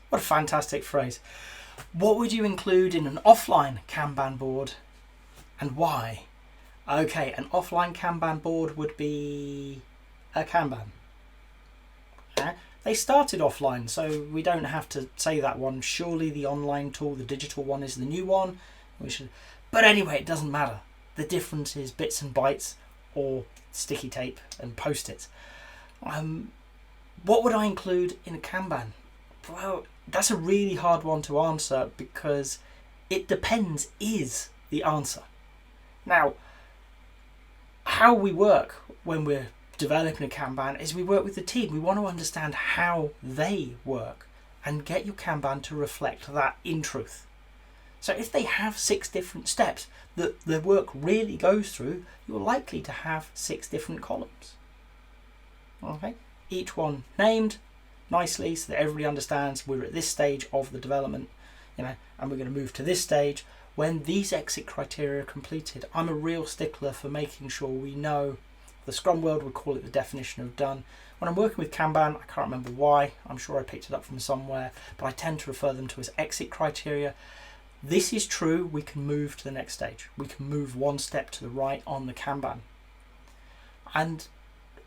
What a fantastic phrase. What would you include in an offline Kanban board and why? Okay, an offline Kanban board would be a Kanban. They started offline, so we don't have to say that one. Surely the online tool, the digital one, is the new one. But anyway, it doesn't matter. The difference is bits and bytes or sticky tape and post-its. What would I include in a Kanban? Well, that's a really hard one to answer because it depends is the answer. Now, how we work when we're developing a Kanban is we work with the team. We want to understand how they work and get your Kanban to reflect that in truth. So if they have 6 different steps that the work really goes through, you're likely to have 6 different columns. Okay, each one named nicely so that everybody understands we're at this stage of the development, and we're going to move to this stage when these exit criteria are completed. I'm a real stickler for making sure we know. The Scrum world would call it the definition of done. When I'm working with Kanban, I can't remember why, I'm sure I picked it up from somewhere, but I tend to refer them to as exit criteria. This is true, we can move to the next stage. We can move one step to the right on the Kanban. And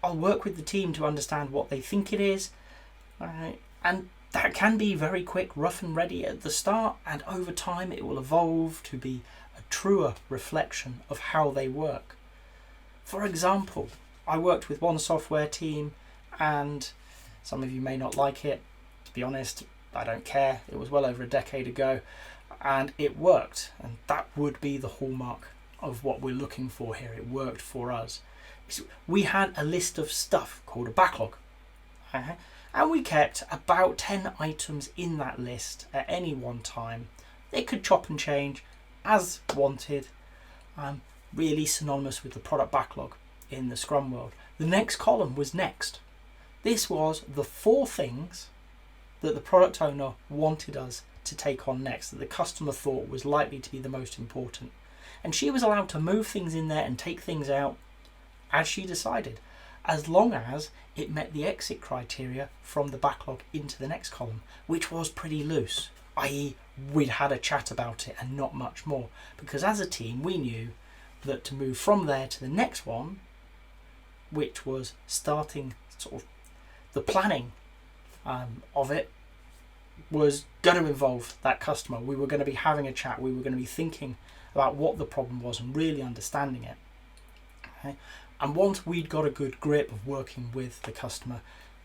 I'll work with the team to understand what they think it is. And that can be very quick, rough and ready at the start, and over time it will evolve to be a truer reflection of how they work. For example, I worked with one software team, and some of you may not like it. To be honest, I don't care. It was well over a decade ago, and it worked. And that would be the hallmark of what we're looking for here. It worked for us. We had a list of stuff called a backlog. And we kept about 10 items in that list at any one time. They could chop and change as wanted. Really synonymous with the product backlog in the Scrum world. The next column was next. This was the 4 things that the product owner wanted us to take on next, that the customer thought was likely to be the most important. And she was allowed to move things in there and take things out as she decided, as long as it met the exit criteria from the backlog into the next column, which was pretty loose, i.e. we'd had a chat about it and not much more, because as a team we knew that to move from there to the next one, which was starting sort of the planning of it, was going to involve that customer. We were going to be having a chat, we were going to be thinking about what the problem was and really understanding it. Okay? And once we'd got a good grip of working with the customer,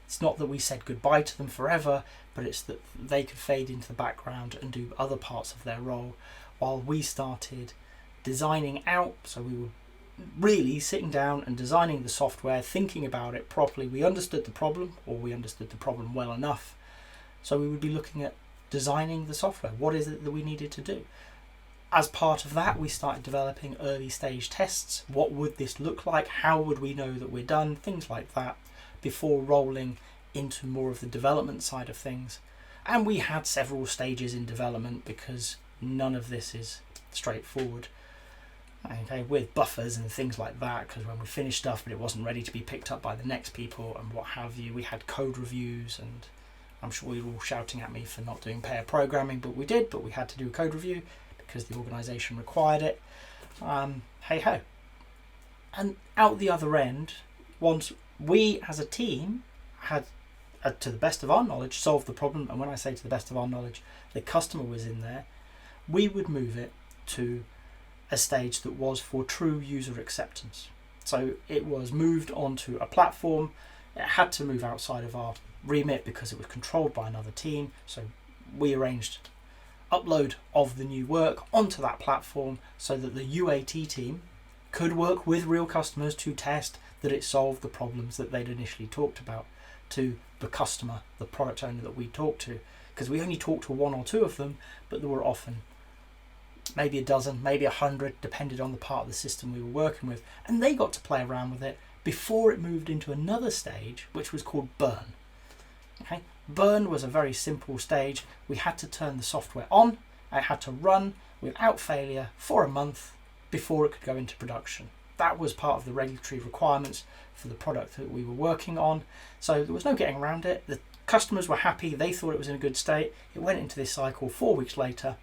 it's not that we said goodbye to them forever, but it's that they could fade into the background and do other parts of their role while we started designing out. So we were really sitting down and designing the software, thinking about it properly. We understood the problem, or we understood the problem well enough. So we would be looking at designing the software. What is it that we needed to do? As part of that, we started developing early stage tests. What would this look like? How would we know that we're done? Things like that, before rolling into more of the development side of things. And we had several stages in development because none of this is straightforward. Okay, with buffers and things like that, because when we finished stuff but it wasn't ready to be picked up by the next people and what have you, we had code reviews, and I'm sure you're all shouting at me for not doing pair programming, but we did, but we had to do a code review because the organisation required it. Hey ho. And out the other end, once we as a team had, to the best of our knowledge, solved the problem, and when I say to the best of our knowledge, the customer was in there, we would move it to a stage that was for true user acceptance. So it was moved onto a platform. It had to move outside of our remit because it was controlled by another team. So we arranged upload of the new work onto that platform so that the UAT team could work with real customers to test that it solved the problems that they'd initially talked about to the customer, the product owner that we talked to, because we only talked to 1 or 2 of them, but there were often maybe a dozen, maybe 100, depended on the part of the system we were working with, and they got to play around with it before it moved into another stage, which was called burn. Okay, burn was a very simple stage. We had to turn the software on. It had to run without failure for a month before it could go into production. That was part of the regulatory requirements for the product that we were working on. So there was no getting around it. The Customers were happy, they thought it was in a good state. It went into this cycle. 4 weeks later,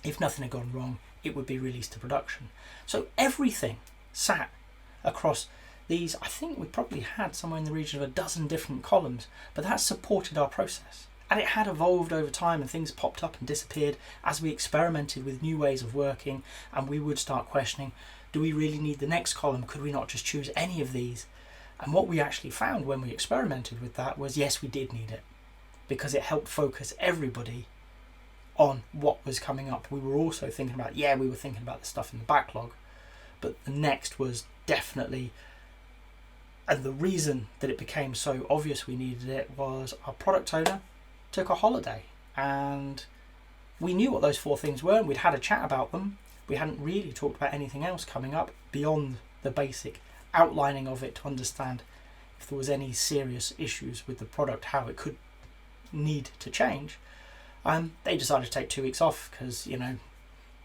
if nothing had gone wrong, it would be released to production. So everything sat across these, I think we probably had somewhere in the region of a dozen different columns, but that supported our process. And it had evolved over time, and things popped up and disappeared as we experimented with new ways of working, and we would start questioning, do we really need the next column? Could we not just choose any of these? And what we actually found when we experimented with that was, yes, we did need it, because it helped focus everybody on what was coming up. We were also thinking about, we were thinking about the stuff in the backlog, but the next was definitely, and the reason that it became so obvious we needed it was our product owner took a holiday, and we knew what those 4 things were, and we'd had a chat about them. We hadn't really talked about anything else coming up beyond the basic outlining of it to understand if there was any serious issues with the product, how it could need to change. They decided to take 2 weeks off because,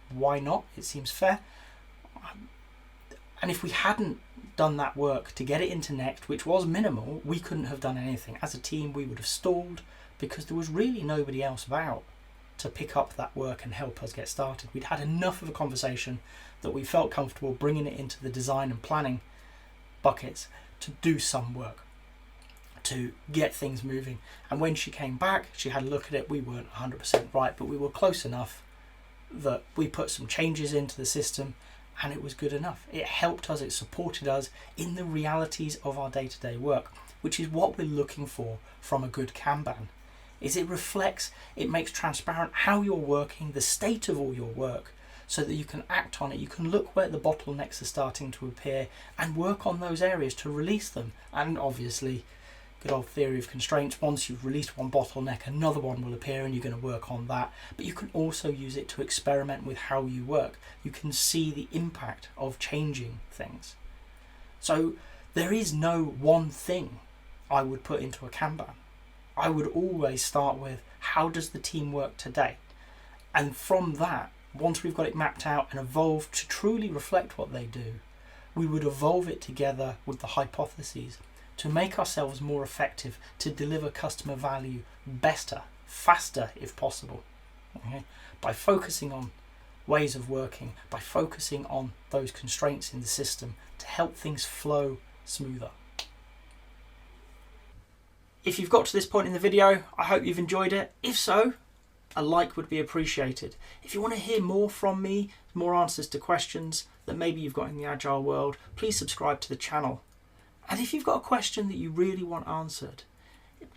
why not? It seems fair. And if we hadn't done that work to get it into Next, which was minimal, we couldn't have done anything. As a team, we would have stalled because there was really nobody else about to pick up that work and help us get started. We'd had enough of a conversation that we felt comfortable bringing it into the design and planning buckets to do some work, to get things moving. And when she came back, she had a look at it. We weren't 100% right, but we were close enough that we put some changes into the system, and it was good enough. It helped us, it supported us in the realities of our day-to-day work, which is what we're looking for from a good Kanban. Is it reflects, it makes transparent how you're working, the state of all your work, so that you can act on it. You can look where the bottlenecks are starting to appear and work on those areas to release them. And obviously, good old theory of constraints, once you've released one bottleneck, another one will appear and you're going to work on that. But you can also use it to experiment with how you work. You can see the impact of changing things. So there is no one thing I would put into a Kanban. I would always start with, how does the team work today? And from that, once we've got it mapped out and evolved to truly reflect what they do, we would evolve it together with the hypotheses to make ourselves more effective, to deliver customer value better, faster if possible. Okay? By focusing on ways of working, by focusing on those constraints in the system to help things flow smoother. If you've got to this point in the video, I hope you've enjoyed it. If so, a like would be appreciated. If you want to hear more from me, more answers to questions that maybe you've got in the Agile world, please subscribe to the channel. And if you've got a question that you really want answered,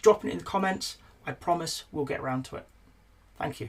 drop it in the comments. I promise we'll get around to it. Thank you.